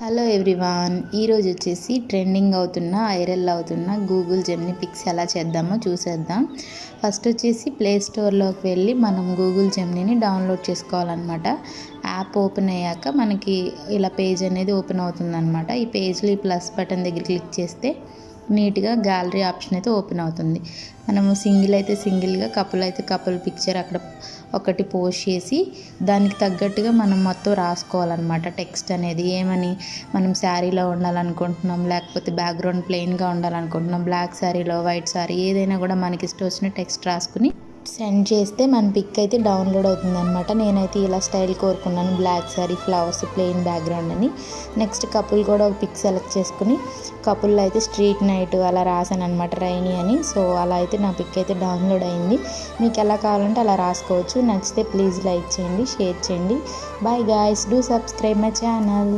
Hello everyone, ఈరోజు వచ్చేసి trending అవుతున్న వైరల్ అవుతున్న గూగుల్ జెమినీ పిక్స్ ఎలా చేద్దామో చూసేద్దాం. ఫస్ట్ వచ్చేసి ప్లే స్టోర్లోకి వెళ్ళి మనం గూగుల్ జెమినీని డౌన్లోడ్ చేసుకోవాలన్నమాట. యాప్ ఓపెన్ అయ్యాక మనకి ఇలా పేజ్ అనేది ఓపెన్ అవుతుందన్నమాట. ఈ పేజ్లో ఈ ప్లస్ బటన్ దగ్గర క్లిక్ చేస్తే నీట్గా గ్యాలరీ ఆప్షన్ అయితే ఓపెన్ అవుతుంది. మనము సింగిల్ అయితే సింగిల్గా, కపుల్ అయితే కపుల్ పిక్చర్ అక్కడ ఒకటి పోస్ట్ చేసి దానికి తగ్గట్టుగా మనం మొత్తం రాసుకోవాలన్నమాట. టెక్స్ట్ అనేది ఏమని, మనం శారీలో ఉండాలనుకుంటున్నాం, లేకపోతే బ్యాక్గ్రౌండ్ ప్లెయిన్గా ఉండాలనుకుంటున్నాం, బ్లాక్ శారీలో, వైట్ శారీ, ఏదైనా కూడా మనకి ఇష్టం వచ్చిన టెక్స్ట్ రాసుకుని సెండ్ చేస్తే మన పిక్ అయితే డౌన్లోడ్ అవుతుంది అనమాట. నేనైతే ఇలా స్టైల్ కోరుకున్నాను, black sari, flowers, plain background అని. నెక్స్ట్ కపుల్ కూడా ఒక పిక్ సెలెక్ట్ చేసుకుని కపుల్లో అయితే స్ట్రీట్ నైట్ అలా రాశాను అనమాట, రైనీ అని. సో అలా అయితే నా పిక్ అయితే డౌన్లోడ్ అయింది. మీకు ఎలా కావాలంటే అలా రాసుకోవచ్చు. నచ్చితే ప్లీజ్ లైక్ చేయండి, షేర్ చేయండి. Bye guys, do subscribe my channel.